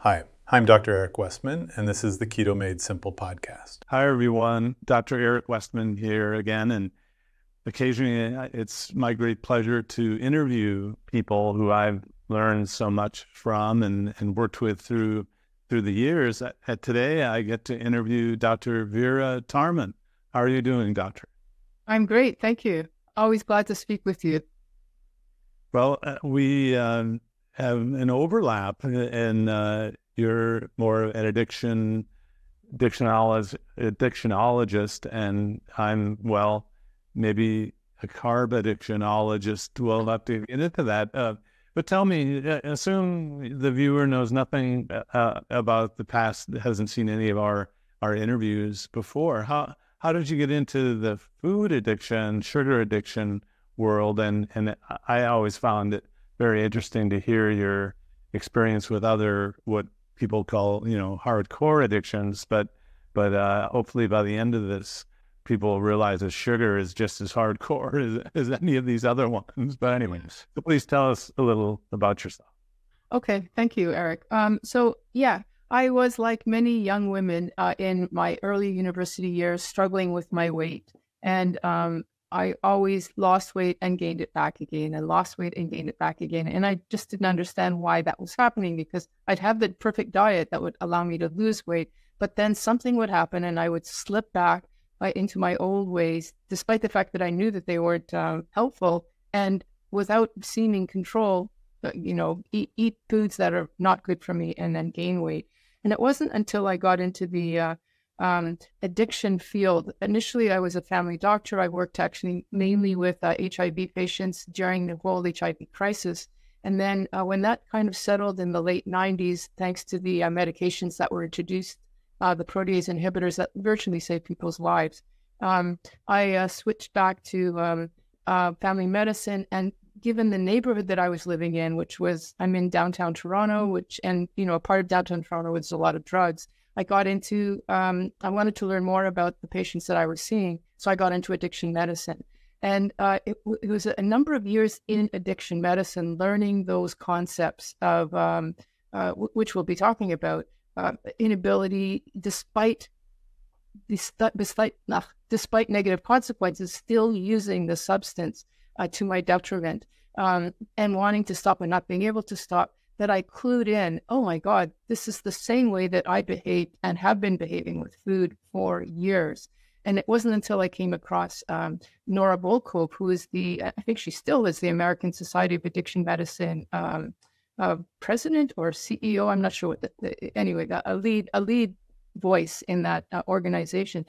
Hi, I'm Dr. Eric Westman, and this is the Keto Made Simple podcast. Hi, everyone. Dr. Eric Westman here again. And occasionally it's my great pleasure to interview people who I've learned so much from and worked with through the years. Today, I get to interview Dr. Vera Tarman. How are you doing, Doctor? I'm great. Thank you. Always glad to speak with you. Well, we have an overlap, and you're more an addictionologist, and I'm, maybe a carb addictionologist. We'll have to get into that. But tell me, assume the viewer knows nothing about the past, hasn't seen any of our interviews before. How did you get into the food addiction, sugar addiction world? And I always found it very interesting to hear your experience with other, what people call, hardcore addictions. But hopefully by the end of this, people realize that sugar is just as hardcore as any of these other ones. But anyways, so please tell us a little about yourself. Okay. Thank you, Eric. I was like many young women in my early university years struggling with my weight. And I always lost weight and gained it back again, and lost weight and gained it back again. And I just didn't understand why that was happening, because I'd have the perfect diet that would allow me to lose weight. But then something would happen and I would slip back into my old ways, despite the fact that I knew that they weren't helpful, and without seeming control, eat foods that are not good for me and then gain weight. And it wasn't until I got into the addiction field. Initially, I was a family doctor. I worked actually mainly with HIV patients during the whole HIV crisis. And then when that kind of settled in the late 90s, thanks to the medications that were introduced, the protease inhibitors that virtually saved people's lives, I switched back to family medicine. And given the neighborhood that I was living in, I'm in downtown Toronto, a part of downtown Toronto was a lot of drugs. I got into, I wanted to learn more about the patients that I was seeing. So I got into addiction medicine. And it was a number of years in addiction medicine, learning those concepts of, which we'll be talking about, inability, despite negative consequences, still using the substance to my detriment, and wanting to stop and not being able to stop, that I clued in, oh my God, this is the same way that I behaved and have been behaving with food for years. And it wasn't until I came across Nora Volkow, who is I think she still is the American Society of Addiction Medicine president or CEO. I'm not sure what a lead voice in that organization,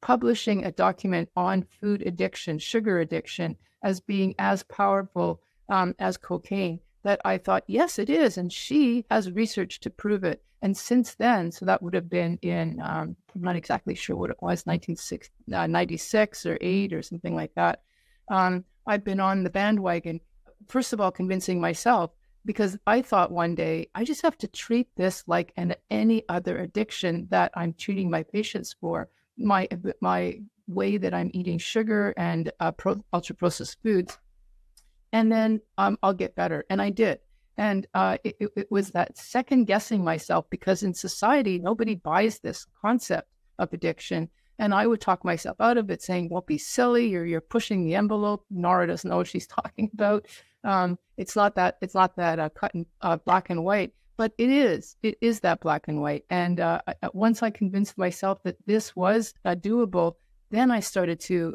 publishing a document on food addiction, sugar addiction, as being as powerful as cocaine, that I thought, yes, it is. And she has research to prove it. And since then, so that would have been in, I'm not exactly sure what it was, 1996 or 8 or something like that. I've been on the bandwagon, first of all, convincing myself, because I thought one day, I just have to treat this like any other addiction that I'm treating my patients for. My way that I'm eating sugar and ultra-processed foods, and then I'll get better. And I did. And it was that second guessing myself, because in society, nobody buys this concept of addiction. And I would talk myself out of it, saying, "Won't be silly. You're pushing the envelope." Nora doesn't know what she's talking about. It's not that cut and black and white, but it is that black and white. And once I convinced myself that this was doable, then I started to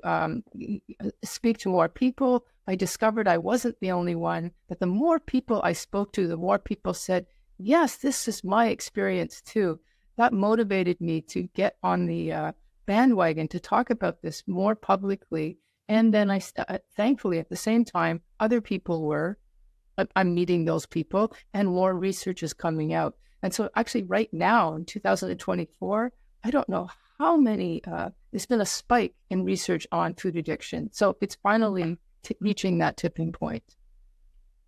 speak to more people. I discovered I wasn't the only one, but the more people I spoke to, the more people said, yes, this is my experience too. That motivated me to get on the bandwagon to talk about this more publicly. And then thankfully, at the same time, other people were. I'm meeting those people, and more research is coming out. And so actually right now in 2024, I don't know how many, there's been a spike in research on food addiction. So it's finally reaching that tipping point.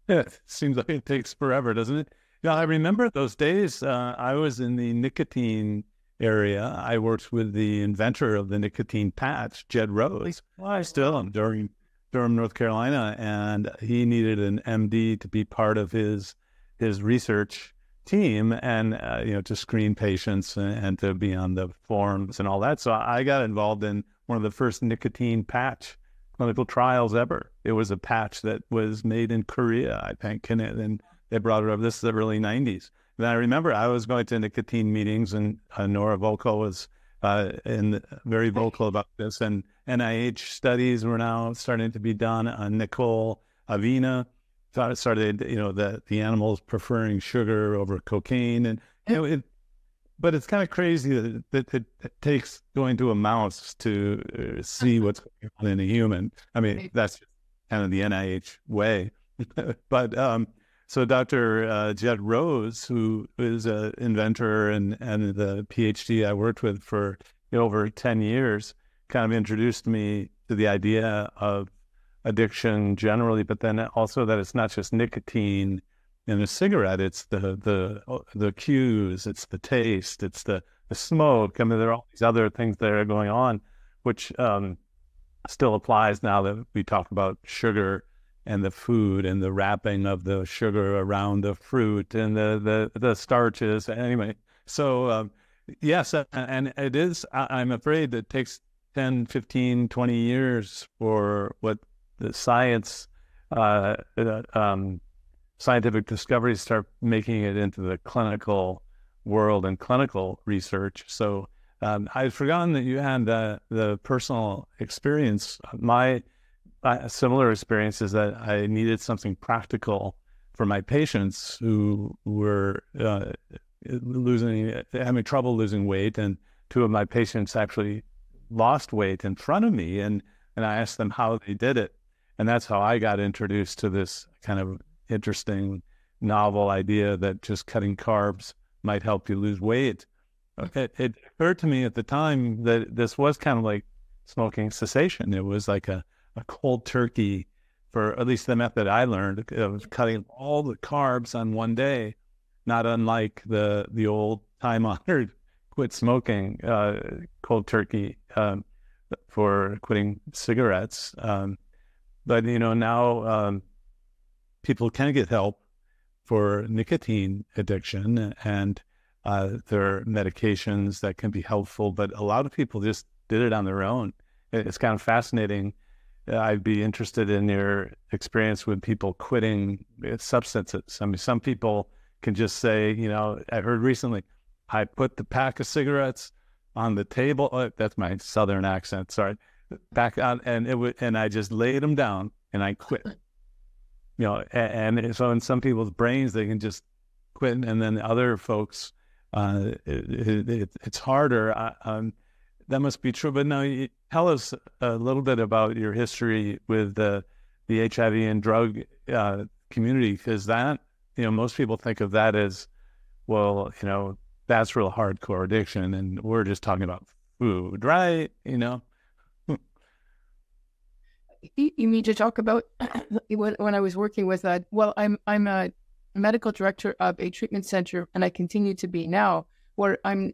Yeah, it seems like it takes forever, doesn't it? Yeah, I remember those days. I was in the nicotine area. I worked with the inventor of the nicotine patch, Jed Rose. Well, I still am during Durham, North Carolina, and he needed an MD to be part of his research team, and to screen patients and to be on the forums and all that. So I got involved in one of the first nicotine patch clinical trials ever. It was a patch that was made in Korea, I think, and they brought it up. This is the early 90s. And I remember I was going to nicotine meetings, and Nora Volkow was very vocal about this, and NIH studies were now starting to be done on Nicole Avena. Started, the animals preferring sugar over cocaine, and but it's kind of crazy that it takes going to a mouse to see what's going on in a human. I mean, that's just kind of the NIH way. But so Dr. Jed Rose, who is an inventor and the PhD I worked with for over 10 years, kind of introduced me to the idea of addiction generally, but then also that it's not just nicotine in a cigarette, it's the cues, it's the taste, it's the smoke. I mean, there are all these other things that are going on, which still applies now that we talk about sugar and the food and the wrapping of the sugar around the fruit and the starches. Anyway, so yes, and it is, I'm afraid it takes 10, 15, 20 years for what the scientific discoveries start making it into the clinical world and clinical research. So I'd forgotten that you had the personal experience. My similar experience is that I needed something practical for my patients who were having trouble losing weight, and two of my patients actually lost weight in front of me, and I asked them how they did it. And that's how I got introduced to this kind of interesting, novel idea that just cutting carbs might help you lose weight. It occurred to me at the time that this was kind of like smoking cessation. It was like a cold turkey, for at least the method I learned. It was cutting all the carbs on one day, not unlike the old time-honored quit smoking cold turkey for quitting cigarettes. But now people can get help for nicotine addiction, and there are medications that can be helpful, but a lot of people just did it on their own. It's kind of fascinating. I'd be interested in your experience with people quitting substances. I mean, some people can just say, I heard recently, I put the pack of cigarettes on the table. That's my Southern accent, sorry. Back on, and I just laid them down and I quit. And so in some people's brains they can just quit, and then other folks, it's harder. That must be true. But now, tell us a little bit about your history with the HIV and drug community, because that, most people think of that as, well, that's real hardcore addiction, and we're just talking about food, right? You mean to talk about when I was working with I'm a medical director of a treatment center, and I continue to be now, where I'm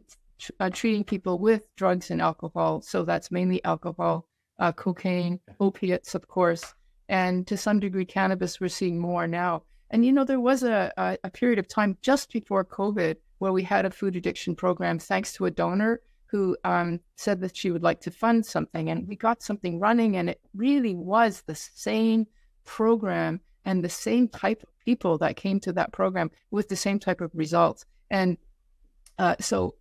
treating people with drugs and alcohol. So that's mainly alcohol, cocaine, opiates, of course, and to some degree cannabis. We're seeing more now. And there was a period of time just before COVID where we had a food addiction program, thanks to a donor who said that she would like to fund something, and we got something running, and it really was the same program and the same type of people that came to that program with the same type of results. And so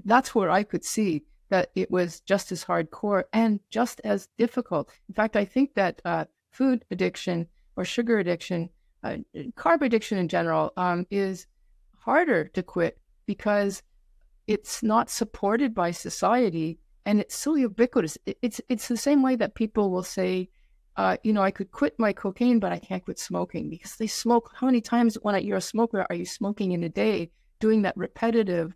that's where I could see that it was just as hardcore and just as difficult. In fact, I think that food addiction or sugar addiction, carb addiction in general, is harder to quit because it's not supported by society, and it's so ubiquitous. It's the same way that people will say, I could quit my cocaine, but I can't quit smoking, because they smoke. How many times when you're a smoker are you smoking in a day, doing that repetitive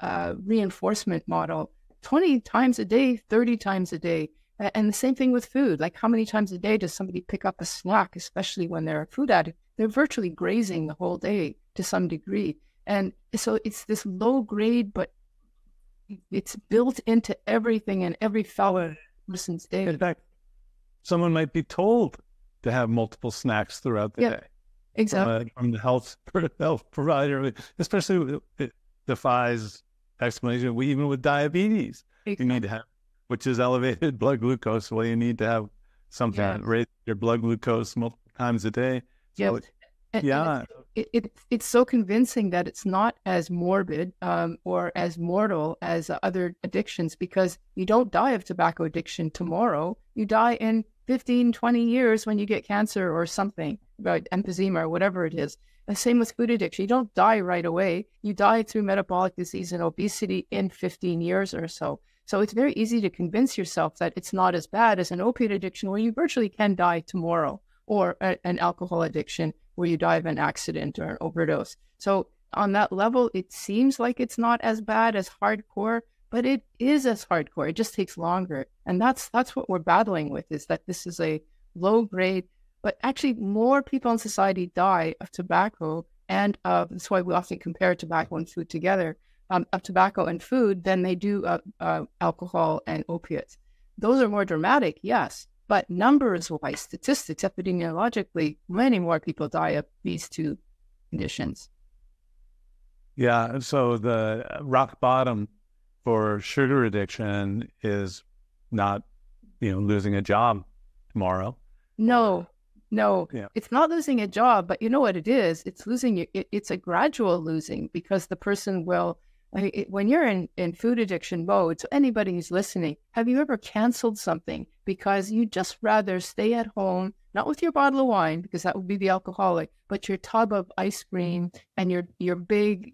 reinforcement model 20 times a day, 30 times a day? And the same thing with food. Like, how many times a day does somebody pick up a snack, especially when they're a food addict? They're virtually grazing the whole day to some degree. And so it's this low grade, but it's built into everything and every fellow person's day. In fact, someone might be told to have multiple snacks throughout the day. Exactly. from the health provider, especially it defies explanation. Even with diabetes, you need to have, which is elevated blood glucose. Well, you need to have something that raises your blood glucose multiple times a day. So it's so convincing that it's not as morbid or as mortal as other addictions, because you don't die of tobacco addiction tomorrow. You die in 15, 20 years when you get cancer or something, right? Emphysema or whatever it is. The same with food addiction. You don't die right away. You die through metabolic disease and obesity in 15 years or so. So it's very easy to convince yourself that it's not as bad as an opiate addiction where you virtually can die tomorrow, or an alcohol addiction where you die of an accident or an overdose. So on that level, it seems like it's not as bad as hardcore, but it is as hardcore. It just takes longer. And that's what we're battling with, is that this is a low grade, but actually more people in society die of tobacco, and that's why we often compare tobacco and food together, of tobacco and food than they do of alcohol and opiates. Those are more dramatic, yes, but numbers-wise, statistics, epidemiologically, many more people die of these two conditions. Yeah, so the rock bottom for sugar addiction is not, losing a job tomorrow. No, it's not losing a job, but you know what it is? It's losing, it's a gradual losing, because the person will, when you're in food addiction mode, so anybody who's listening, have you ever canceled something because you just rather stay at home, not with your bottle of wine, because that would be the alcoholic, but your tub of ice cream and your big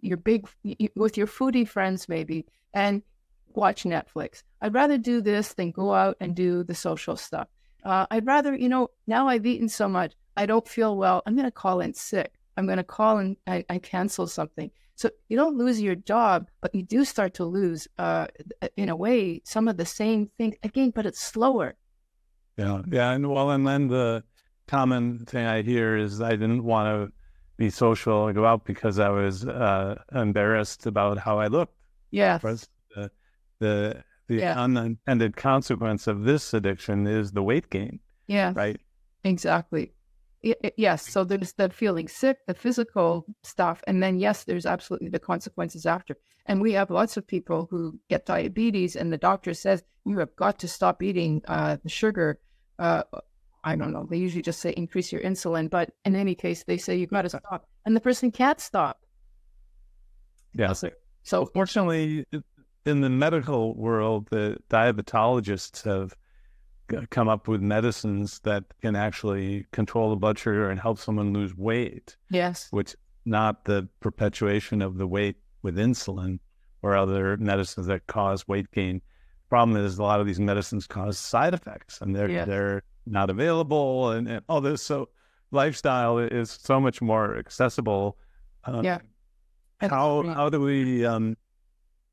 with your foodie friends maybe, and watch Netflix. I'd rather do this than go out and do the social stuff. I'd rather, now I've eaten so much, I don't feel well, I'm going to call in sick. I'm going to call and I cancel something. So you don't lose your job, but you do start to lose, in a way, some of the same things again, but it's slower. Yeah. And then the common thing I hear is I didn't want to be social or go out because I was embarrassed about how I looked. Yeah. The unintended consequence of this addiction is the weight gain. Yeah. Right. Exactly. Yes. So there's that feeling sick, the physical stuff. And then, yes, there's absolutely the consequences after. And we have lots of people who get diabetes and the doctor says, you have got to stop eating the sugar. I don't know. They usually just say increase your insulin. But in any case, they say you've got to stop. And the person can't stop. Yes. So fortunately, in the medical world, the diabetologists have come up with medicines that can actually control the blood sugar and help someone lose weight. Yes. Which not the perpetuation of the weight with insulin or other medicines that cause weight gain. Problem is a lot of these medicines cause side effects and they're not available and all this. So lifestyle is so much more accessible. How do we,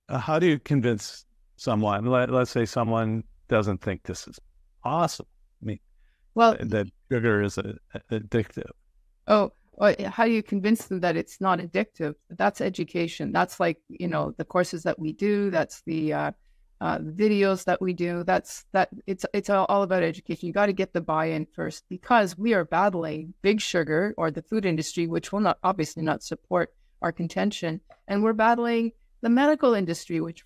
how do you convince someone, let's say someone doesn't think this is awesome. I mean, that sugar is addictive. Oh, how do you convince them that it's not addictive? That's education. That's like, the courses that we do. That's the videos that we do. It's all about education. You got to get the buy-in first, because we are battling big sugar or the food industry, which will obviously not support our contention. And we're battling the medical industry, which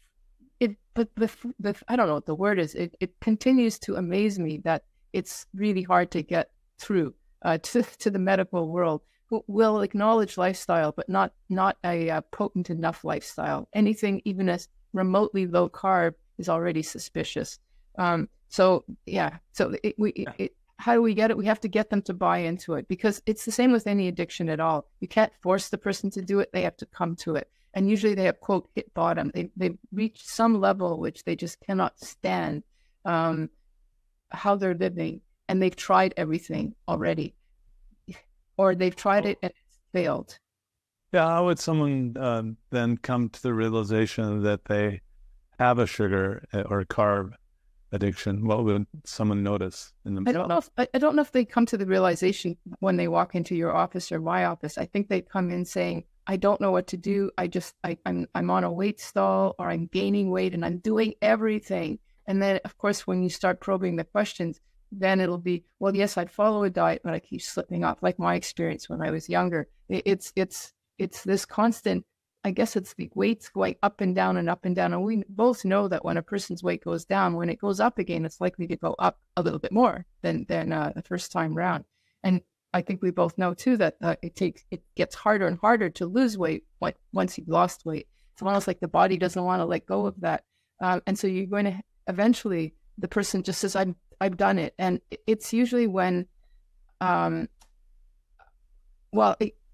I don't know what the word is. It continues to amaze me that it's really hard to get through to the medical world, who will acknowledge lifestyle, but not a potent enough lifestyle. Anything even as remotely low carb is already suspicious. How do we get it? We have to get them to buy into it, because it's the same with any addiction at all. You can't force the person to do it. They have to come to it. And usually they have, quote, hit bottom. They've reached some level which they just cannot stand how they're living. And they've tried everything already. Or they've tried it and it's failed. Yeah, how would someone then come to the realization that they have a sugar or carb addiction? What would someone notice in themselves? I don't know if they come to the realization when they walk into your office or my office. I think they come in saying, I don't know what to do. I'm on a weight stall, or I'm gaining weight and I'm doing everything. And then, of course, when you start probing the questions, then it'll be, well, yes, I'd follow a diet, but I keep slipping off, like my experience when I was younger. It's this constant, I guess it's the weights going up and down and up and down. And we both know that when a person's weight goes down, when it goes up again, it's likely to go up a little bit more than the first time round. And I think we both know too that it gets harder and harder to lose weight once you've lost weight. It's almost like the body doesn't want to let go of that. And so you're going to eventually, the person just says, I've done it. And it's usually when,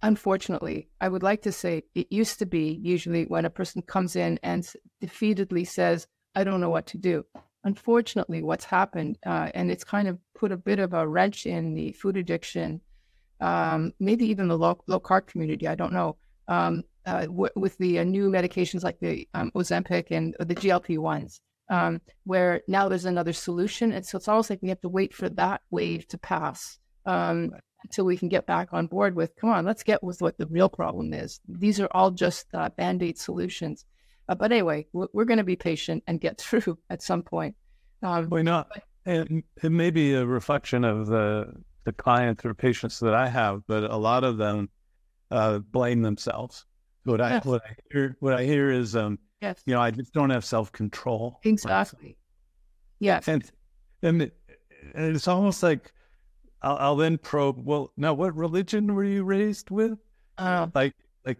unfortunately, I would like to say it used to be usually when a person comes in and defeatedly says, I don't know what to do. Unfortunately, what's happened, and it's kind of put a bit of a wrench in the food addiction, maybe even the low carb community, I don't know, with the new medications like the Ozempic and the GLP-1s, where now there's another solution. And so it's almost like we have to wait for that wave to pass until we can get back on board with, come on, let's get with what the real problem is. These are all just Band-Aid solutions. But anyway, we're going to be patient and get through at some point. Why not? And it may be a reflection of the clients or patients that I have, but a lot of them blame themselves. What I hear is, yes, I just don't have self-control. Exactly. Yes. And it's almost like I'll then probe, well, now what religion were you raised with? Like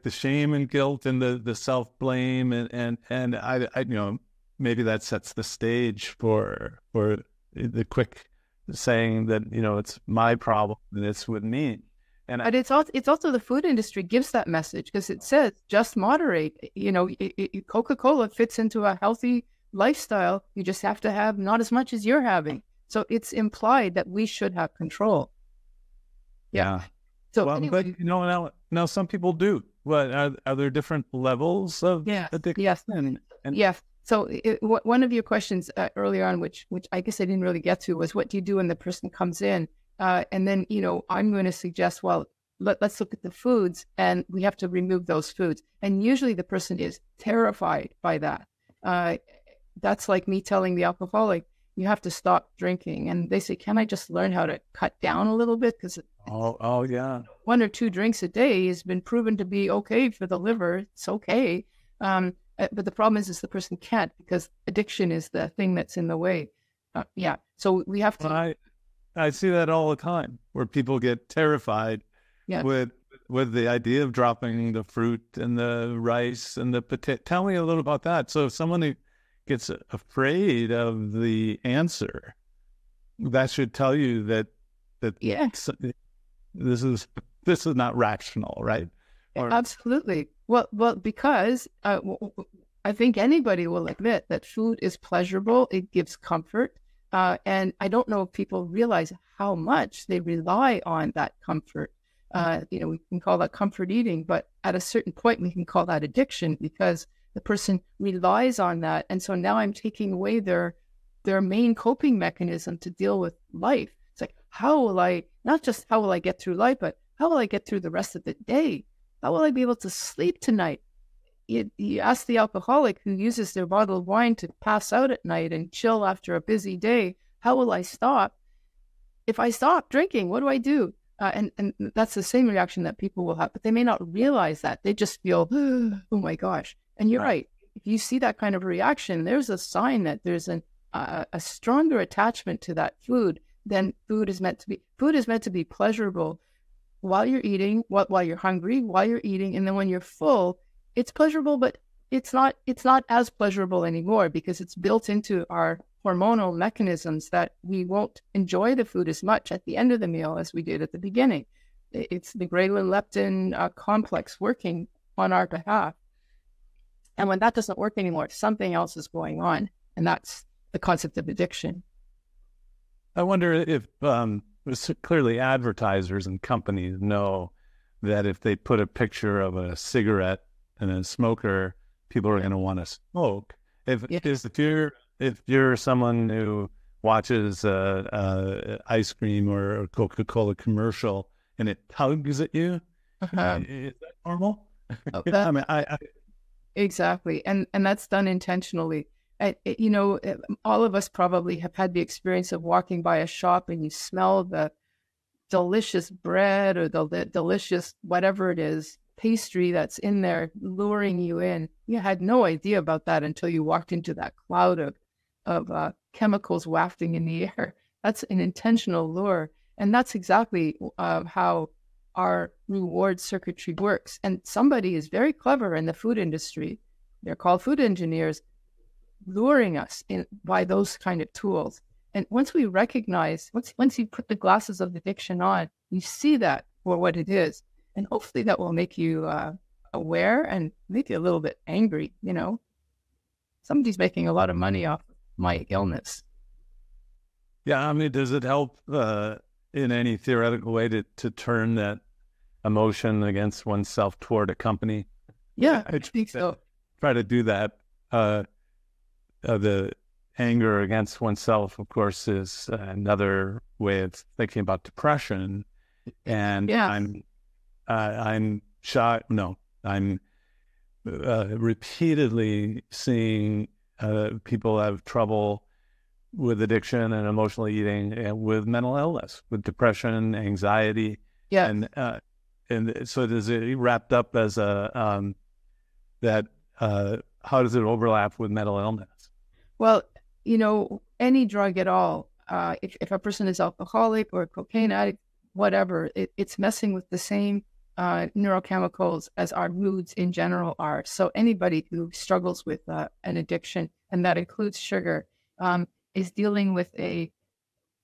the shame and guilt and the self-blame and I maybe that sets the stage for the quick saying that, it's my problem and it's with me. But it's also the food industry gives that message because it says just moderate. Coca-Cola fits into a healthy lifestyle. You just have to have not as much as you're having. So it's implied that we should have control. Yeah. So anyway, but now some people do. What are there different levels of addiction? Yes. Yes. So one of your questions earlier on, which I guess I didn't really get to, was what do you do when the person comes in? And then, I'm going to suggest, well, let's look at the foods and we have to remove those foods. And usually the person is terrified by that. That's like me telling the alcoholic, you have to stop drinking. And they say, can I just learn how to cut down a little bit? Because yeah, 1 or 2 drinks a day has been proven to be okay for the liver. It's okay. But the problem is the person can't because addiction is the thing that's in the way. So we have to. I see that all the time where people get terrified with the idea of dropping the fruit and the rice and the potato. Tell me a little about that. So if someone who gets afraid of the answer, that should tell you that this is not rational, right? Absolutely. Well, because I think anybody will admit that food is pleasurable. It gives comfort. And I don't know if people realize how much they rely on that comfort. We can call that comfort eating, but at a certain point, we can call that addiction because the person relies on that. And so now I'm taking away their main coping mechanism to deal with life. It's like, not just how will I get through life, but how will I get through the rest of the day? How will I be able to sleep tonight? You ask the alcoholic who uses their bottle of wine to pass out at night and chill after a busy day, how will I stop? If I stop drinking, what do I do? And that's the same reaction that people will have, but they may not realize that. They just feel, oh my gosh. And you're right. If you see that kind of reaction, there's a sign that there's a stronger attachment to that food than food is meant to be. Food is meant to be pleasurable while you're eating, while you're hungry, while you're eating, and then when you're full, it's pleasurable, but it's not as pleasurable anymore because it's built into our hormonal mechanisms that we won't enjoy the food as much at the end of the meal as we did at the beginning. It's the ghrelin-leptin complex working on our behalf. And when that doesn't work anymore, something else is going on. And that's the concept of addiction. I wonder if clearly advertisers and companies know that if they put a picture of a cigarette and a smoker, people are going to want to smoke. If you're someone who watches ice cream or a Coca-Cola commercial and it tugs at you, is that normal? Exactly, and that's done intentionally. All of us probably have had the experience of walking by a shop and you smell the delicious bread or the delicious whatever it is, pastry that's in there luring you in. You had no idea about that until you walked into that cloud of chemicals wafting in the air. That's an intentional lure. And that's exactly how our reward circuitry works. And somebody is very clever in the food industry. They're called food engineers, luring us in by those kind of tools. And once we recognize, once you put the glasses of addiction on, you see that for what it is. And hopefully that will make you aware and make you a little bit angry. Somebody's making a lot of money off my illness. Yeah, I mean, does it help in any theoretical way to turn that emotion against oneself toward a company? Yeah, I think so. Try to do that. The anger against oneself, of course, is another way of thinking about depression. And yeah. I'm shocked. No, I'm repeatedly seeing people have trouble with addiction and emotional eating and with mental illness, with depression, anxiety. Yeah. And so does it wrapped up as how does it overlap with mental illness? Well, any drug at all, if a person is alcoholic or a cocaine addict, whatever, it's messing with the same neurochemicals as our moods in general are. So anybody who struggles with an addiction, and that includes sugar, is dealing with a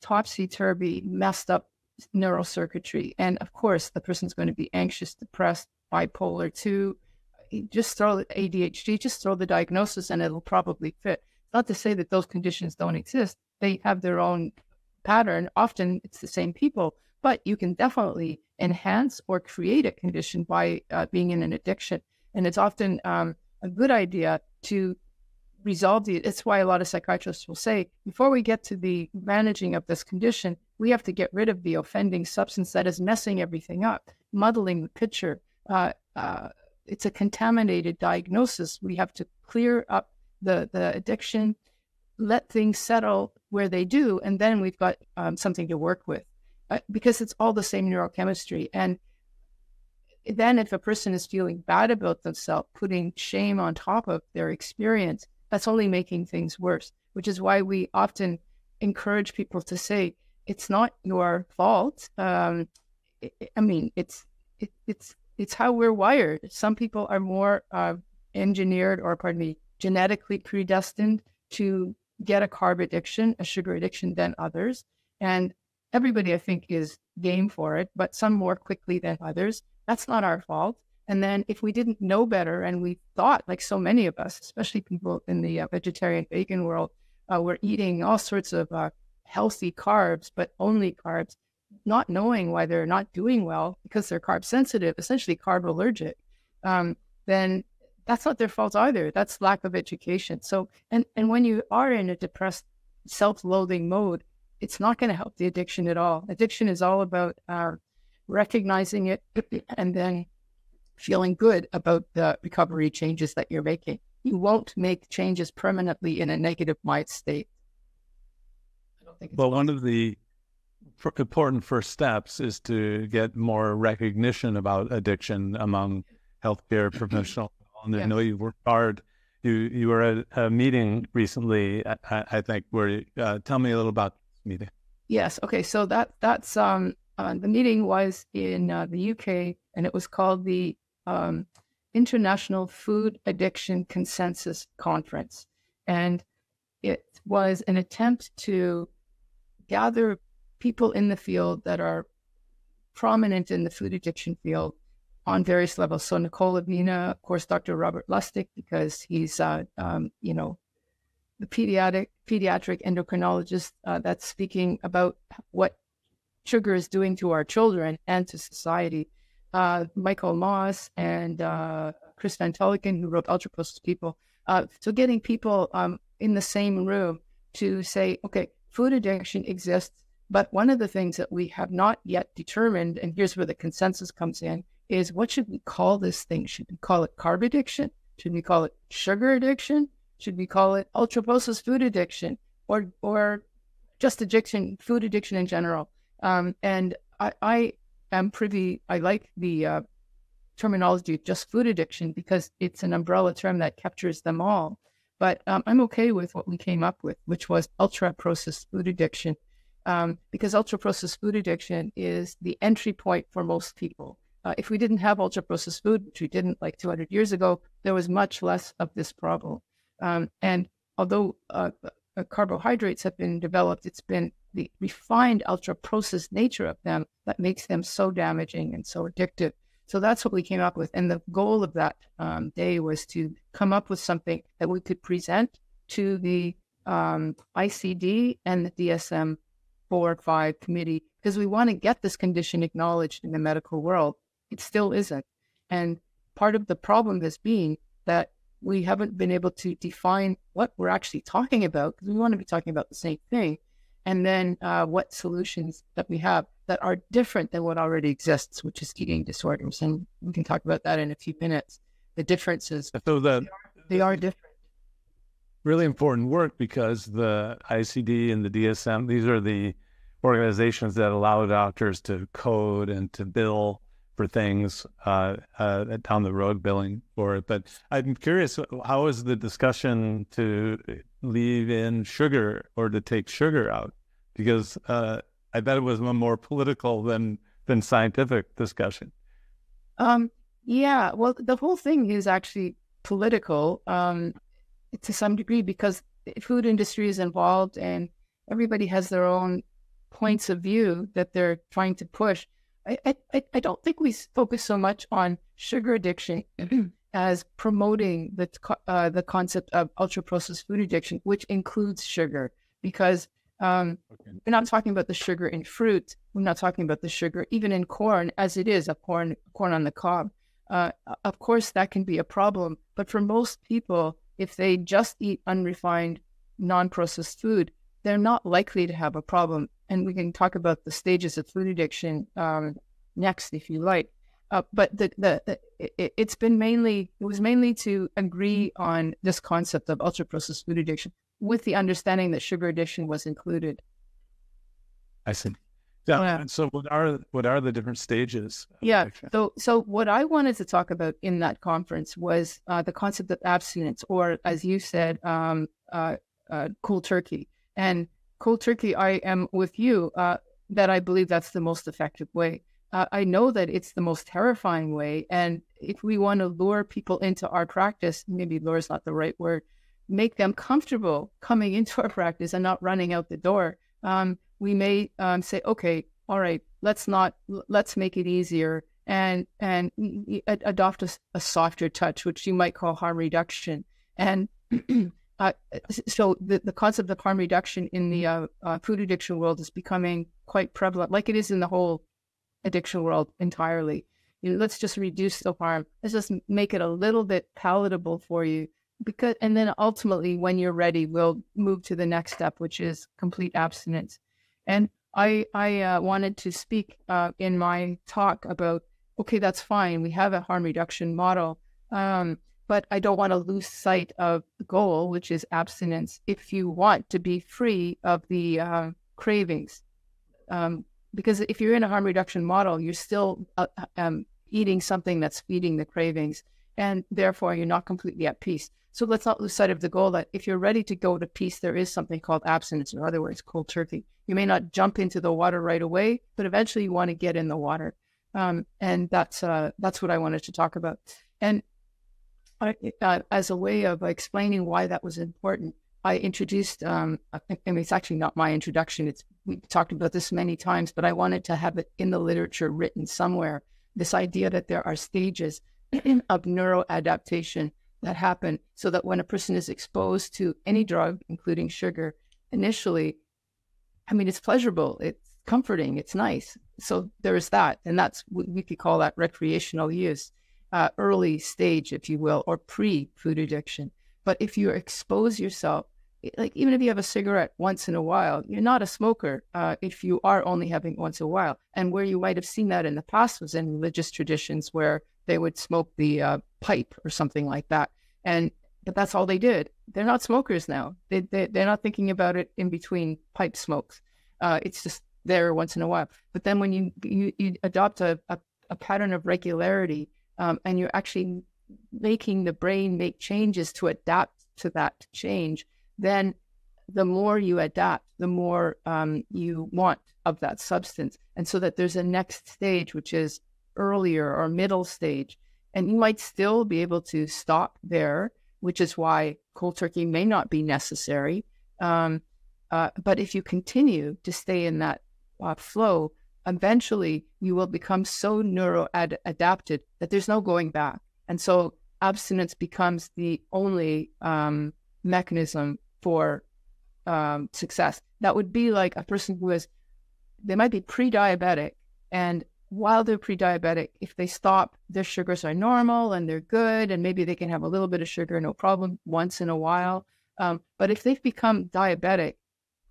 topsy-turvy, messed up neural circuitry. And of course, the person's going to be anxious, depressed, bipolar 2. Just throw ADHD, just throw the diagnosis and it'll probably fit. Not to say that those conditions don't exist. They have their own pattern. Often it's the same people, but you can definitely enhance or create a condition by being in an addiction. And it's often a good idea to resolve it's why a lot of psychiatrists will say, before we get to the managing of this condition, we have to get rid of the offending substance that is messing everything up, muddling the picture. It's a contaminated diagnosis. We have to clear up the addiction, let things settle where they do, and then we've got something to work with because it's all the same neurochemistry. And then if a person is feeling bad about themselves, putting shame on top of their experience, that's only making things worse, which is why we often encourage people to say, it's not your fault. It's how we're wired. Some people are more genetically predestined to get a carb addiction, a sugar addiction than others. And everybody, I think, is game for it, but some more quickly than others. That's not our fault. And then if we didn't know better and we thought, like so many of us, especially people in the vegetarian vegan world, we're eating all sorts of healthy carbs, but only carbs, not knowing why they're not doing well because they're carb sensitive, essentially carb allergic, then that's not their fault either. That's lack of education. So, and when you are in a depressed, self-loathing mode, it's not going to help the addiction at all. Addiction is all about recognizing it and then feeling good about the recovery changes that you're making. You won't make changes permanently in a negative mind state. I don't think it's one of the important first steps is to get more recognition about addiction among healthcare professionals. And I know you worked hard. You were at a meeting recently, I think, where tell me a little about this meeting. Yes. Okay. So that's the meeting was in the UK, and it was called the International Food Addiction Consensus Conference, and it was an attempt to gather people in the field that are prominent in the food addiction field on various levels. So Nicole Avena, of course, Dr. Robert Lustig, because he's, the pediatric endocrinologist that's speaking about what sugar is doing to our children and to society. Michael Moss and Chris Van Tulleken, who wrote Ultra Close to People. So getting people in the same room to say, okay, food addiction exists, but one of the things that we have not yet determined, and here's where the consensus comes in, is what should we call this thing? Should we call it carb addiction? Should we call it sugar addiction? Should we call it ultra processed food addiction, or just addiction, food addiction in general? And I am privy. I like the terminology of just food addiction because it's an umbrella term that captures them all. But I'm okay with what we came up with, which was ultra processed food addiction, because ultra processed food addiction is the entry point for most people. If we didn't have ultra processed food, which we didn't like 200 years ago, there was much less of this problem. And although carbohydrates have been developed, it's been the refined ultra processed nature of them that makes them so damaging and so addictive. So that's what we came up with. And the goal of that day was to come up with something that we could present to the ICD and the DSM 4/5 committee, because we want to get this condition acknowledged in the medical world. It still isn't. And part of the problem has been that we haven't been able to define what we're actually talking about, because we want to be talking about the same thing. And then what solutions that we have that are different than what already exists, which is eating disorders. And we can talk about that in a few minutes. The differences, So they are different. really important work, because the ICD and the DSM, these are the organizations that allow doctors to code and to bill for things down the road, billing for it. But I'm curious, how is the discussion to leave in sugar or to take sugar out? Because I bet it was more political than scientific discussion. Yeah, well, the whole thing is actually political to some degree, because the food industry is involved and everybody has their own points of view that they're trying to push. I don't think we focus so much on sugar addiction as promoting the concept of ultra processed food addiction, which includes sugar, because we're not talking about the sugar in fruit. We're not talking about the sugar even in corn, as it is a corn on the cob. Of course, that can be a problem, but for most people, if they just eat unrefined, non-processed food, they're not likely to have a problem. And we can talk about the stages of food addiction next, if you like. But it was mainly to agree on this concept of ultra-processed food addiction, with the understanding that sugar addiction was included. I see. Yeah. So what are the different stages? Yeah. So what I wanted to talk about in that conference was the concept of abstinence, or as you said, cold turkey. And cold turkey, I am with you that I believe that's the most effective way. I know that it's the most terrifying way. And if we want to lure people into our practice, maybe lure is not the right word, make them comfortable coming into our practice and not running out the door, we may say, okay, all right, let's make it easier and adopt a softer touch, which you might call harm reduction. And so the concept of harm reduction in the food addiction world is becoming quite prevalent, like it is in the whole addiction world entirely. Let's just reduce the harm. Let's just make it a little bit palatable for you. And then ultimately, when you're ready, we'll move to the next step, which is complete abstinence. And I wanted to speak in my talk about, okay, that's fine. We have a harm reduction model, but I don't want to lose sight of the goal, which is abstinence, if you want to be free of the cravings. Because if you're in a harm reduction model, you're still eating something that's feeding the cravings, and therefore you're not completely at peace. So let's not lose sight of the goal that if you're ready to go to peace, there is something called abstinence, in other words, cold turkey. You may not jump into the water right away, but eventually you want to get in the water. And that's what I wanted to talk about. And as a way of explaining why that was important, I introduced, it's actually not my introduction. We've talked about this many times, but I wanted to have it in the literature written somewhere. This idea that there are stages of neuroadaptation that happen, so that when a person is exposed to any drug, including sugar, initially, it's pleasurable, it's comforting, it's nice. So there's that. And we could call that recreational use, early stage, if you will, or pre-food addiction. But if you expose yourself, like even if you have a cigarette once in a while, you're not a smoker if you are only having it once in a while. And where you might have seen that in the past was in religious traditions where they would smoke the pipe or something like that. And but that's all they did. They're not smokers now. They're not thinking about it in between pipe smokes. It's just there once in a while. But then when you adopt a pattern of regularity, and you're actually making the brain make changes to adapt to that change, then the more you adapt, the more you want of that substance. And so that there's a next stage, which is earlier or middle stage. And you might still be able to stop there, which is why cold turkey may not be necessary. But if you continue to stay in that flow, eventually you will become so neuro-adapted that there's no going back. And so abstinence becomes the only mechanism for success. That would be like a person who they might be pre-diabetic, and while they're pre-diabetic, if they stop, their sugars are normal and they're good, and maybe they can have a little bit of sugar, no problem, once in a while. But if they've become diabetic,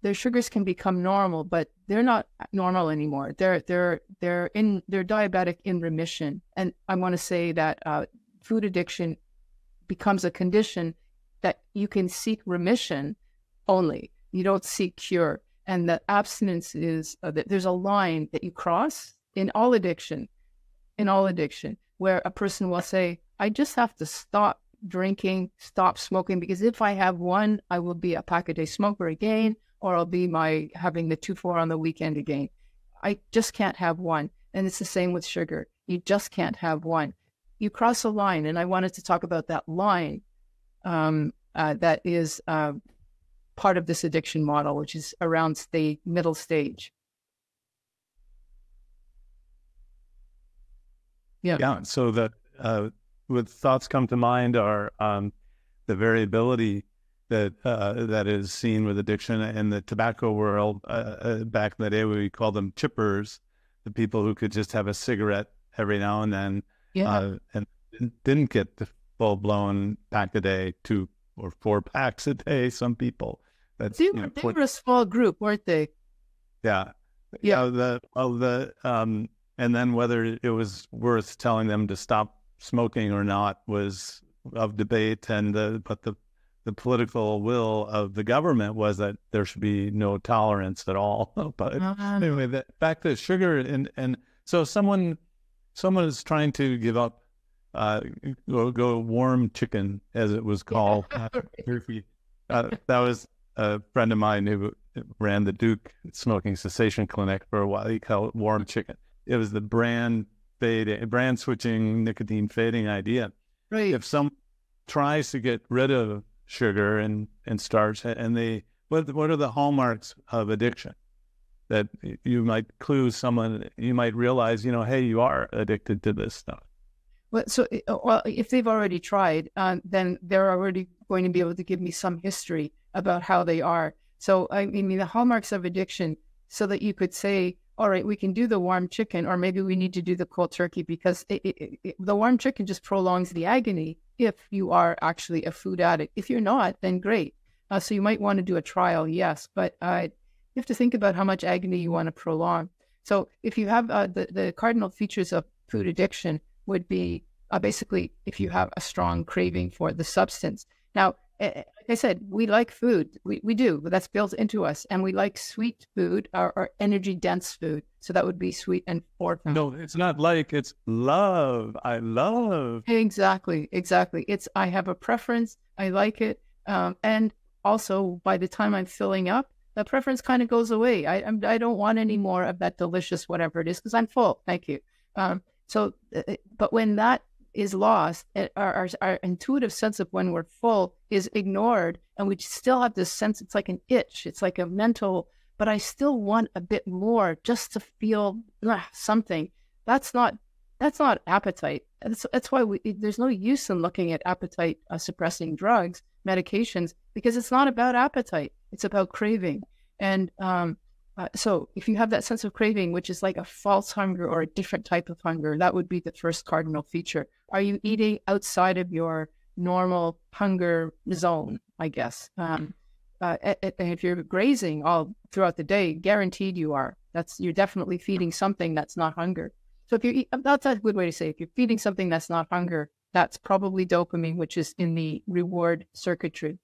their sugars can become normal, but they're not normal anymore. They're diabetic in remission. And I want to say that food addiction becomes a condition that you can seek remission only. You don't seek cure. And that abstinence is, there's a line that you cross in all addiction, where a person will say, I just have to stop drinking, stop smoking, because if I have one, I will be a pack-a-day smoker again, or I'll be having the 2-4 on the weekend again. I just can't have one. And it's the same with sugar. You just can't have one. You cross a line, and I wanted to talk about that line that is part of this addiction model, which is around the middle stage. Yeah. So that what thoughts come to mind are the variability that is seen with addiction in the tobacco world. Back in the day, we called them chippers, the people who could just have a cigarette every now and then, and didn't get the full-blown pack a day, 2 or 4 packs a day. Some people. They were a small group, weren't they? Yeah. And then whether it was worth telling them to stop smoking or not was of debate, but the political will of the government was that there should be no tolerance at all. But anyway, back to sugar, and so someone is trying to give up, go warm chicken, as it was called. That was a friend of mine who ran the Duke Smoking Cessation Clinic for a while. He called it warm chicken. It was the brand switching, nicotine fading idea. Right. If someone tries to get rid of sugar and starch, and what are the hallmarks of addiction that you might clue someone, you might realize, hey, you are addicted to this stuff? Well, if they've already tried, then they're already going to be able to give me some history about how they are. So, I mean, the hallmarks of addiction, so that you could say, all right, we can do the warm chicken, or maybe we need to do the cold turkey, because the warm chicken just prolongs the agony if you are actually a food addict. If you're not, then great. So you might want to do a trial, yes, but you have to think about how much agony you want to prolong. So if you have the cardinal features of food addiction would be basically if you have a strong craving for the substance. Now, like I said, we like food. We do, but that's built into us. And we like sweet food or energy-dense food. So that would be sweet and forward. No, it's not like, it's love. I love. Exactly. I have a preference. I like it. And also, by the time I'm filling up, the preference kind of goes away. I don't want any more of that delicious whatever it is, because I'm full. Thank you. But when that is lost, our intuitive sense of when we're full is ignored, and we still have this sense, it's like an itch, it's like a mental, but I still want a bit more just to feel something. That's not appetite. That's why there's no use in looking at appetite suppressing drugs, medications, because it's not about appetite, it's about craving. And so if you have that sense of craving, which is like a false hunger or a different type of hunger, that would be the first cardinal feature. Are you eating outside of your normal hunger zone, I guess? And if you're grazing all throughout the day, guaranteed you are. You're definitely feeding something that's not hunger. So if you eat, that's a good way to say it. If you're feeding something that's not hunger, That's probably dopamine, which is in the reward circuitry.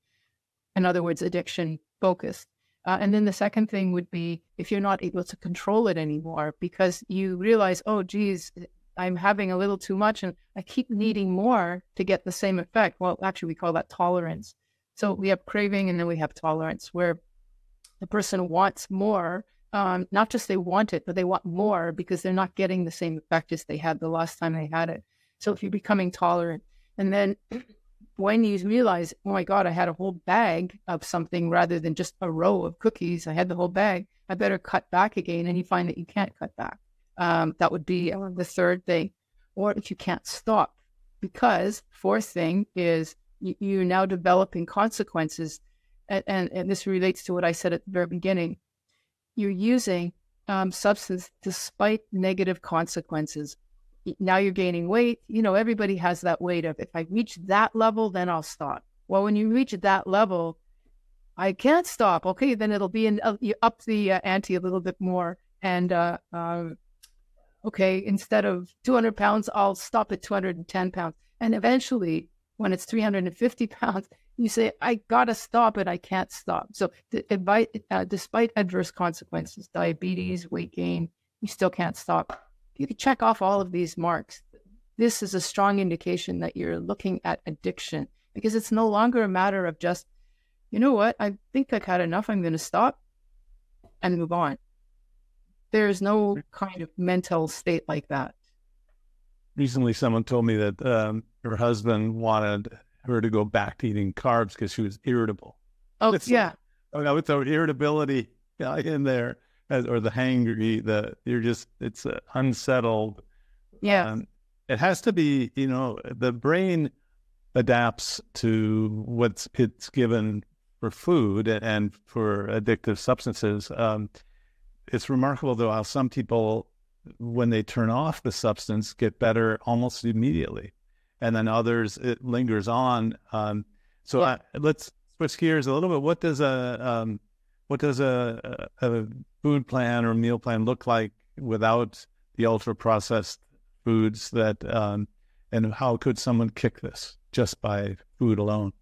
In other words, addiction focused. And then the second thing would be if you're not able to control it anymore because you realize, oh, geez, I'm having a little too much and I keep needing more to get the same effect. Well, actually, we call that tolerance. So we have craving and then we have tolerance, where the person wants more. Not just they want it, but they want more because they're not getting the same effect as they had the last time they had it. So if you're becoming tolerant, and then when you realize, oh my God, I had a whole bag of something rather than just a row of cookies, I had the whole bag, I better cut back again. And you find that you can't cut back. That would be the third thing. Or if you can't stop, because fourth thing is you're now developing consequences. And this relates to what I said at the very beginning. You're using substance despite negative consequences. Now you're gaining weight. You know, everybody has that weight of, if I reach that level, then I'll stop. Well, when you reach that level, I can't stop. Okay, then it'll be you up the ante a little bit more. And okay, instead of 200 pounds, I'll stop at 210 pounds. And eventually, when it's 350 pounds, you say, I gotta stop it. I can't stop. So despite adverse consequences, diabetes, weight gain, you still can't stop. You can check off all of these marks. This is a strong indication that you're looking at addiction, because it's no longer a matter of just, you know what, I think I've had enough. I'm going to stop and move on. There's no kind of mental state like that. Recently, someone told me that her husband wanted her to go back to eating carbs because she was irritable. Oh, yeah. With the irritability in there, or the hangry, it's unsettled. Yeah. It has to be, the brain adapts to what's it's given for food and for addictive substances. It's remarkable, though, how some people, when they turn off the substance, get better almost immediately. And then others, it lingers on. Let's switch gears a little bit. What does a food plan or meal plan look like without the ultra processed foods and how could someone kick this just by food alone?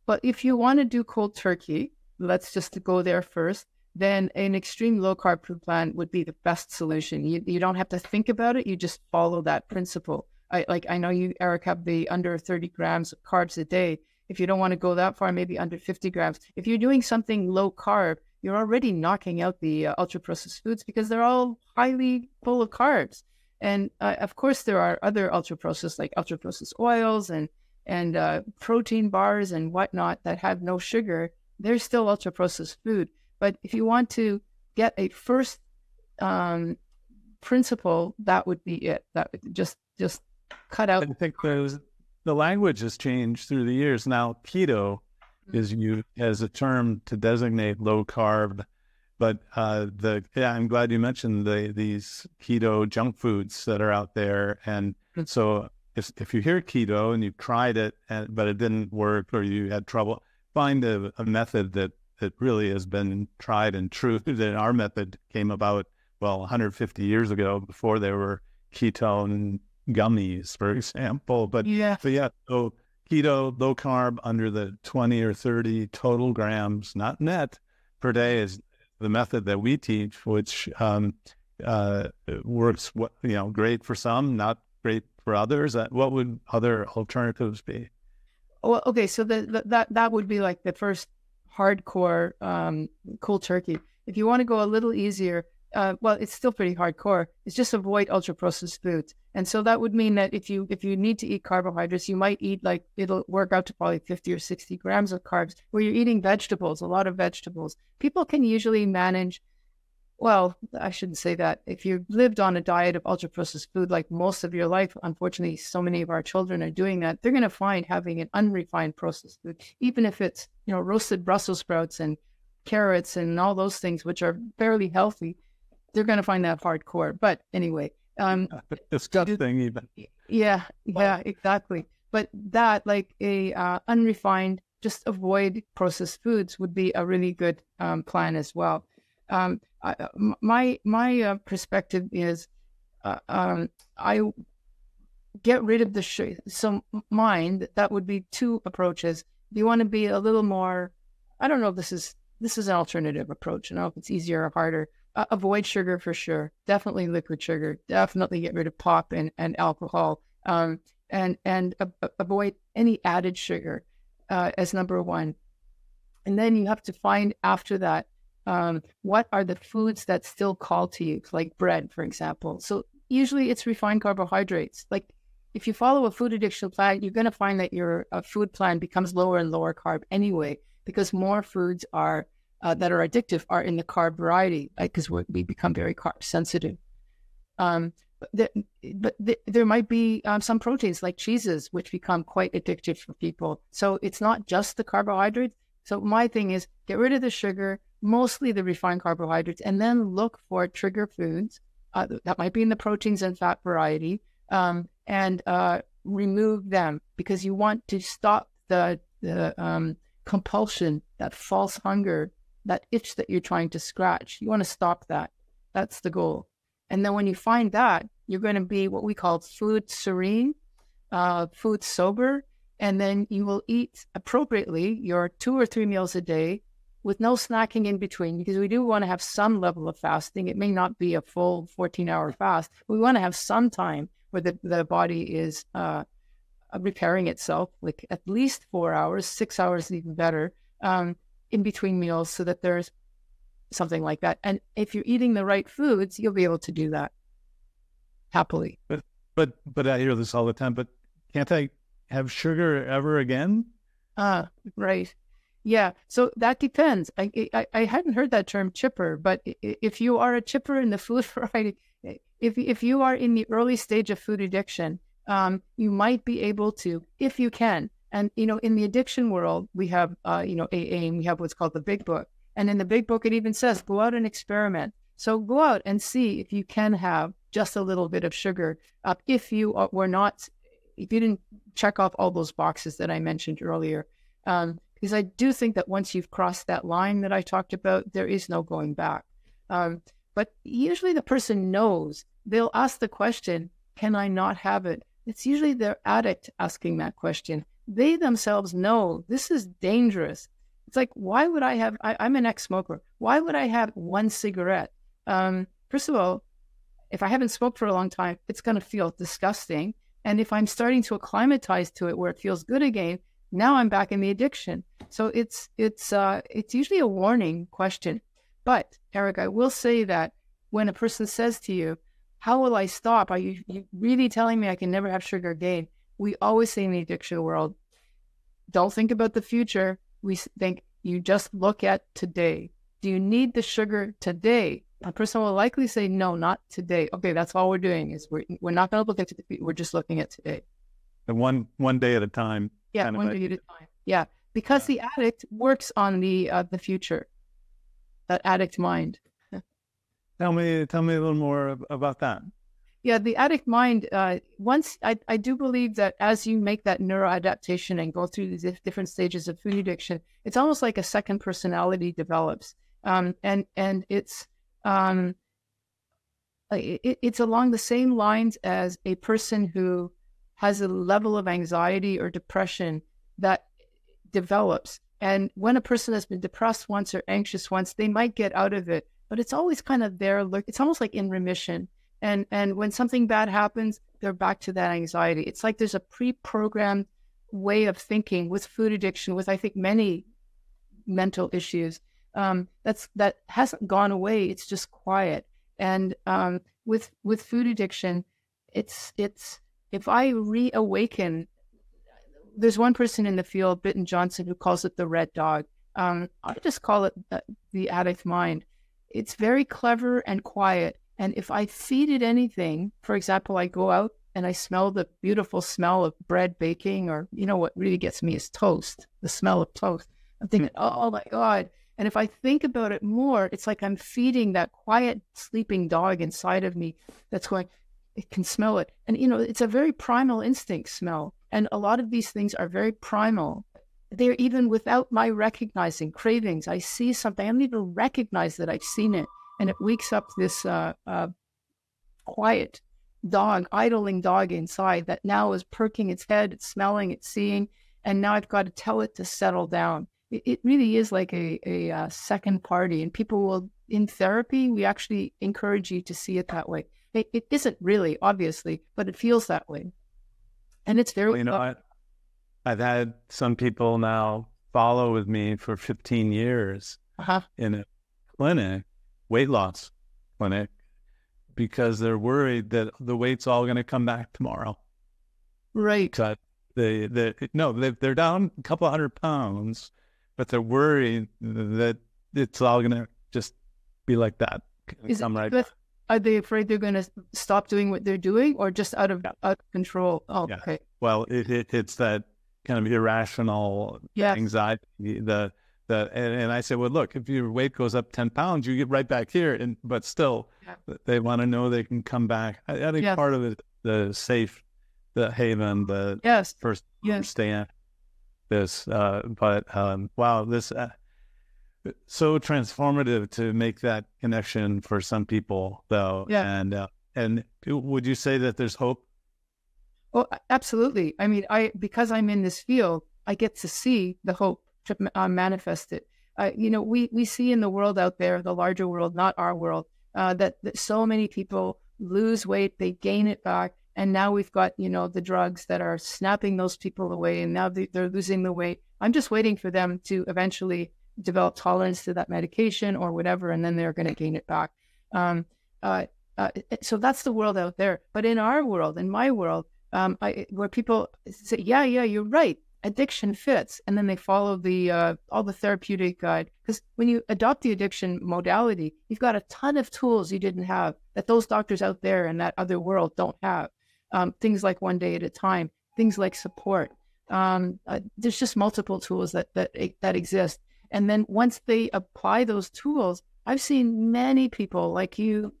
But if you want to do cold turkey, let's just go there first, then an extreme low carb food plan would be the best solution. You don't have to think about it. You just follow that principle. I know you, Eric, have the under 30 grams of carbs a day. If you don't want to go that far, maybe under 50 grams. If you're doing something low carb, you're already knocking out the ultra-processed foods because they're all highly full of carbs. And of course, there are other ultra-processed, like ultra-processed oils and protein bars and whatnot that have no sugar. They're still ultra-processed food. But if you want to get a first principle, that would be it. That would just cut out. I think the language has changed through the years. Now, keto is used as a term to designate low carb, but I'm glad you mentioned these keto junk foods that are out there. And so if you hear keto and you've tried it, but it didn't work or you had trouble, find a method that really has been tried and true. That our method came about, 150 years ago, before there were ketone gummies, for example. So keto, low carb, under the 20 or 30 total grams, not net, per day is the method that we teach, which works great for some, not great for others. What would other alternatives be? Well, okay, so that would be like the first hardcore cold turkey. If you want to go a little easier, it's still pretty hardcore. It's just avoid ultra processed foods. And so that would mean that if you need to eat carbohydrates, you might eat, like, it'll work out to probably 50 or 60 grams of carbs, where you're eating vegetables, a lot of vegetables. People can usually manage, well, I shouldn't say that. If you've lived on a diet of ultra processed food like most of your life, unfortunately, so many of our children are doing that, they're going to find having an unrefined processed food, even if it's, roasted Brussels sprouts and carrots and all those things, which are fairly healthy, they're going to find that hardcore. But anyway, disgusting even. Yeah, exactly. But that, like a unrefined, just avoid processed foods would be a really good plan as well. My perspective is, get rid of the sugar. So mine, that would be two approaches. You want to be a little more, I don't know if this is an alternative approach. I don't know if it's easier or harder. Avoid sugar for sure. Definitely liquid sugar. Definitely get rid of pop and alcohol. And avoid any added sugar as number one. And then you have to find after that, what are the foods that still call to you, like bread, for example. So usually it's refined carbohydrates. Like if you follow a food addiction plan, you're going to find that your food plan becomes lower and lower carb anyway, because more foods are that are addictive are in the carb variety, because we become very carb sensitive. But there might be some proteins like cheeses, which become quite addictive for people. So it's not just the carbohydrates. So my thing is get rid of the sugar, mostly the refined carbohydrates, and then look for trigger foods that might be in the proteins and fat variety, and remove them, because you want to stop the compulsion, that false hunger, that itch that you're trying to scratch. You want to stop that. That's the goal. And then when you find that, you're going to be what we call food serene, food sober, and then you will eat appropriately your 2 or 3 meals a day with no snacking in between, because we do want to have some level of fasting. It may not be a full 14-hour fast. We want to have some time where the body is repairing itself, like at least 4 hours, 6 hours even better, in between meals, so that there's something like that. And if you're eating the right foods, you'll be able to do that happily. But I hear this all the time. But can't I have sugar ever again? Right. Yeah. So that depends. I hadn't heard that term chipper, but if you are a chipper in the food variety, if you are in the early stage of food addiction, you might be able to, if you can. And, in the addiction world, we have, AA, and we have what's called the Big Book. And in the Big Book, it even says, go out and experiment. So go out and see if you can have just a little bit of sugar. If you didn't check off all those boxes that I mentioned earlier. Because I do think that once you've crossed that line that I talked about, there is no going back. But usually the person knows. They'll ask the question, can I not have it? It's usually their addict asking that question. They themselves know this is dangerous. It's like, why would I have, I'm an ex-smoker. Why would I have one cigarette? First of all, if I haven't smoked for a long time, it's going to feel disgusting. And if I'm starting to acclimatize to it where it feels good again, now I'm back in the addiction. So it's usually a warning question. But Eric, I will say that when a person says to you, how will I stop? Are you really telling me I can never have sugar again? We always say in the addiction world, don't think about the future. We think you just look at today. Do you need the sugar today? A person will likely say, no, not today. Okay, that's all we're doing is we're not going to look at the future. We're just looking at today. And one day at a time. Yeah, one day at a time. Yeah, because the addict works on the future. That addict mind. Tell me a little more about that. Yeah, the addict mind, once I do believe that as you make that neuroadaptation and go through these different stages of food addiction, it's almost like a second personality develops. And it's it's along the same lines as a person who has a level of anxiety or depression that develops. And when a person has been depressed once or anxious once, they might get out of it, but it's always kind of there. It's almost like in remission. And when something bad happens, they're back to that anxiety. It's like there's a pre-programmed way of thinking with food addiction, with I think many mental issues, that hasn't gone away. It's just quiet. And with food addiction, it's if I reawaken, there's one person in the field, Bitten Johnson, who calls it the red dog. I just call it the addict mind. It's very clever and quiet. And if I feed it anything, for example, I go out and I smell the beautiful smell of bread baking, or, what really gets me is toast, the smell of toast. I'm thinking, oh my God. And if I think about it more, it's like I'm feeding that quiet sleeping dog inside of me that's going, it can smell it. And, it's a very primal instinct smell. And a lot of these things are very primal. They're even without my recognizing cravings. I see something, I don't even recognize that I've seen it. And it wakes up this quiet dog, idling dog inside that now is perking its head, it's smelling, it's seeing, and now I've got to tell it to settle down. It really is like a second party, and people will, in therapy, we actually encourage you to see it that way. It isn't really, obviously, but it feels that way. And it's very... I've had some people now follow with me for 15 years in a clinic, weight loss clinic, because they're worried that the weight's all going to come back tomorrow. Right. So they're down a couple 100 pounds, but they're worried that it's all going to just be like that. Are they afraid they're going to stop doing what they're doing, or just out of control? Oh, yeah. Okay. Well, it's that kind of irrational anxiety. And I say, well, look, if your weight goes up 10 pounds, you get right back here. But still, they want to know they can come back. I think part of it, the haven, the first understand this. Wow, this so transformative to make that connection for some people, though. Yeah. And would you say that there's hope? Oh, absolutely. I mean, because I'm in this field, I get to see the hope to manifest it. We see in the world out there, the larger world, not our world, that so many people lose weight, they gain it back, and now we've got, the drugs that are snapping those people away, and now they're losing the weight. I'm just waiting for them to eventually develop tolerance to that medication or whatever, and then they're going to gain it back. So that's the world out there. But in our world, in my world, where people say, yeah, you're right, addiction fits, and then they follow all the therapeutic guide. Because when you adopt the addiction modality, you've got a ton of tools you didn't have, that those doctors out there in that other world don't have. Things like 1 day at a time, things like support. There's just multiple tools that exist. And then once they apply those tools, I've seen many people like you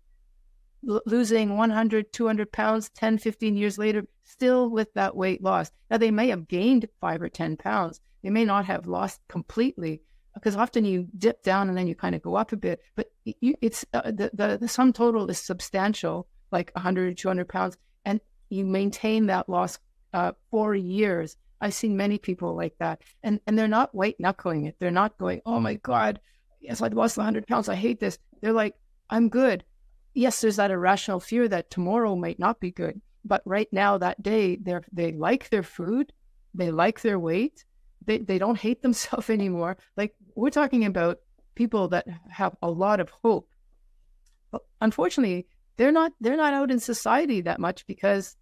losing 100, 200 pounds, 10, 15 years later, still with that weight loss. Now, they may have gained 5 or 10 pounds. They may not have lost completely, because often you dip down and then you kind of go up a bit. But it's the sum total is substantial, like 100, 200 pounds, and you maintain that loss for years. I've seen many people like that. And they're not white knuckling it. They're not going, oh my God, yes, I lost 100 pounds. I hate this. They're like, I'm good. Yes, there's that irrational fear that tomorrow might not be good. But right now, that day, they like their food. They like their weight. They don't hate themselves anymore. Like, we're talking about people that have a lot of hope. But unfortunately, they're not out in society that much, because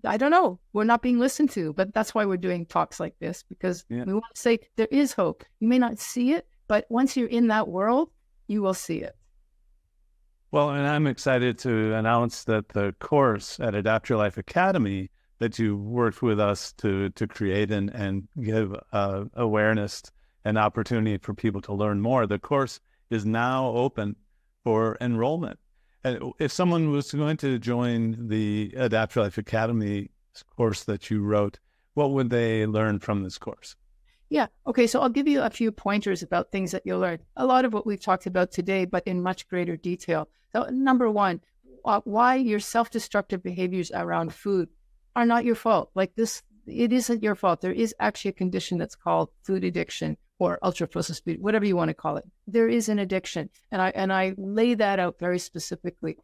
I don't know, we're not being listened to. But that's why we're doing talks like this, because we want to say there is hope. You may not see it, but once you're in that world, you will see it. Well, and I'm excited to announce that the course at Adapt Your Life Academy that you worked with us to create and give awareness and opportunity for people to learn more, the course is now open for enrollment. And if someone was going to join the Adapt Your Life Academy course that you wrote, what would they learn from this course? Yeah. Okay. So I'll give you a few pointers about things that you'll learn. A lot of what we've talked about today, but in much greater detail. So number one, why your self-destructive behaviors around food are not your fault. Like this, it isn't your fault. There is actually a condition that's called food addiction or ultra-processed food, whatever you want to call it. There is an addiction. And I lay that out very specifically.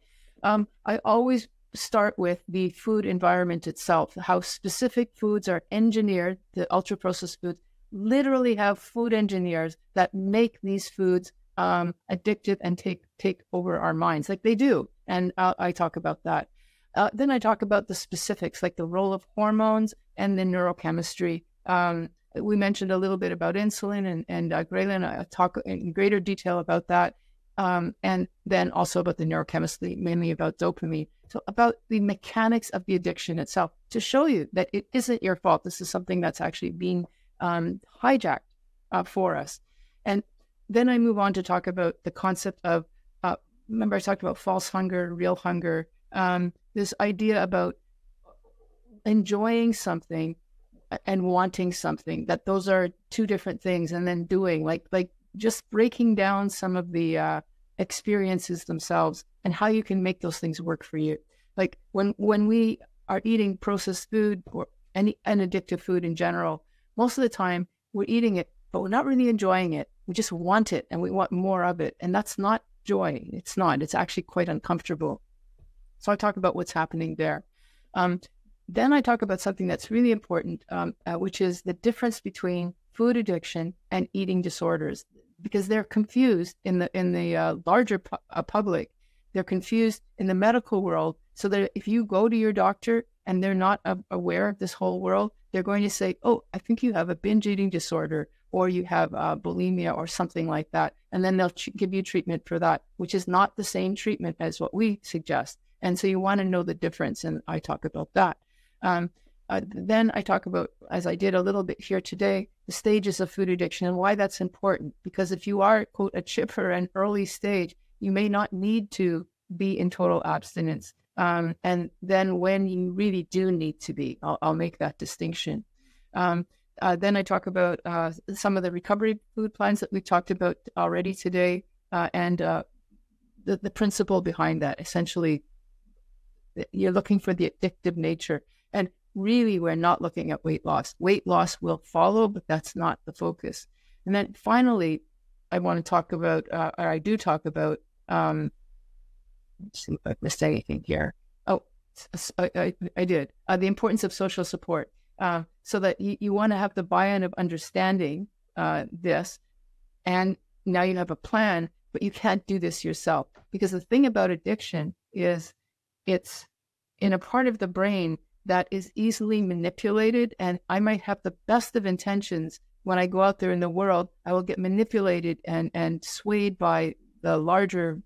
I always start with the food environment itself, how specific foods are engineered, the ultra-processed foods, literally have food engineers that make these foods addictive and take over our minds, like they do. And I talk about that. Then I talk about the specifics, like the role of hormones and the neurochemistry. We mentioned a little bit about insulin and ghrelin. I talk in greater detail about that. And then also about the neurochemistry, mainly about dopamine. So about the mechanics of the addiction itself, to show you that it isn't your fault. This is something that's actually being hijacked for us. And then I move on to talk about the concept of, remember I talked about false hunger, real hunger, this idea about enjoying something and wanting something, that those are two different things, and then doing, like just breaking down some of the experiences themselves and how you can make those things work for you. Like when we are eating processed food or any addictive food in general, most of the time we're eating it, but we're not really enjoying it. We just want it and we want more of it. And that's not joy. It's not. It's actually quite uncomfortable. So I talk about what's happening there. Then I talk about something that's really important, which is the difference between food addiction and eating disorders, because they're confused in the larger public. They're confused in the medical world, so that if you go to your doctor and they're not aware of this whole world, they're going to say, oh, I think you have a binge eating disorder, or you have bulimia or something like that. And then they'll give you treatment for that, which is not the same treatment as what we suggest. And so you want to know the difference. And I talk about that. Then I talk about, as I did a little bit here today, the stages of food addiction and why that's important. Because if you are, quote, a chipper and early stage, you may not need to be in total abstinence. And then when you really do need to be, I'll make that distinction. Then I talk about some of the recovery food plans that we talked about already today, and the principle behind that. Essentially, you're looking for the addictive nature. And really, we're not looking at weight loss. Weight loss will follow, but that's not the focus. And then finally, I want to talk about, or I do talk about, let's see if I missed anything here. Oh, I did. The importance of social support. So that you want to have the buy-in of understanding this, and now you have a plan, but you can't do this yourself. Because the thing about addiction is it's in a part of the brain that is easily manipulated, and I might have the best of intentions. When I go out there in the world, I will get manipulated and swayed by the larger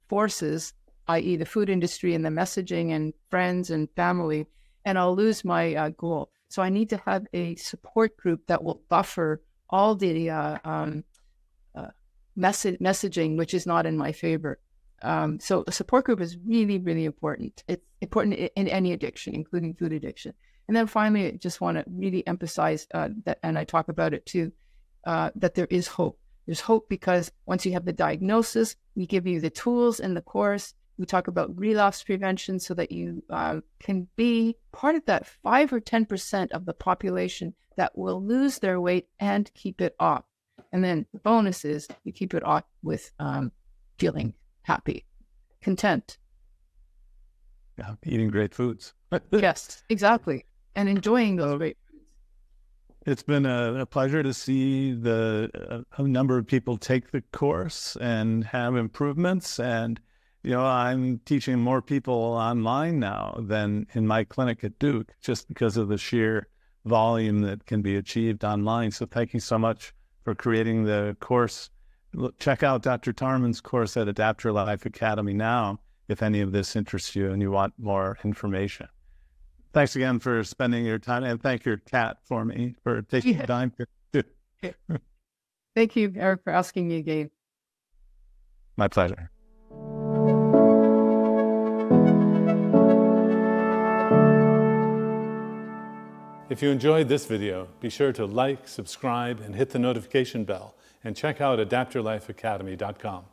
forces, i.e. the food industry and the messaging and friends and family, and I'll lose my goal. So I need to have a support group that will buffer all the messaging, which is not in my favor. So a support group is really, really important. It's important in any addiction, including food addiction. And then finally, I just want to really emphasize that, and I talk about it too, that there is hope. There's hope because once you have the diagnosis, we give you the tools in the course. We talk about relapse prevention so that you can be part of that 5 or 10% of the population that will lose their weight and keep it off. And then the bonus is you keep it off with feeling happy, content. Yeah, eating great foods. Yes, exactly. And enjoying those great foods. It's been a pleasure to see a number of people take the course and have improvements. And, you know, I'm teaching more people online now than in my clinic at Duke, just because of the sheer volume that can be achieved online. So thank you so much for creating the course. Check out Dr. Tarman's course at Adapt Your Life Academy now, if any of this interests you and you want more information. Thanks again for spending your time, and thank your cat for me for taking the time. Thank you, Eric, for asking me again. My pleasure. If you enjoyed this video, be sure to like, subscribe, and hit the notification bell, and check out AdaptYourLifeAcademy.com.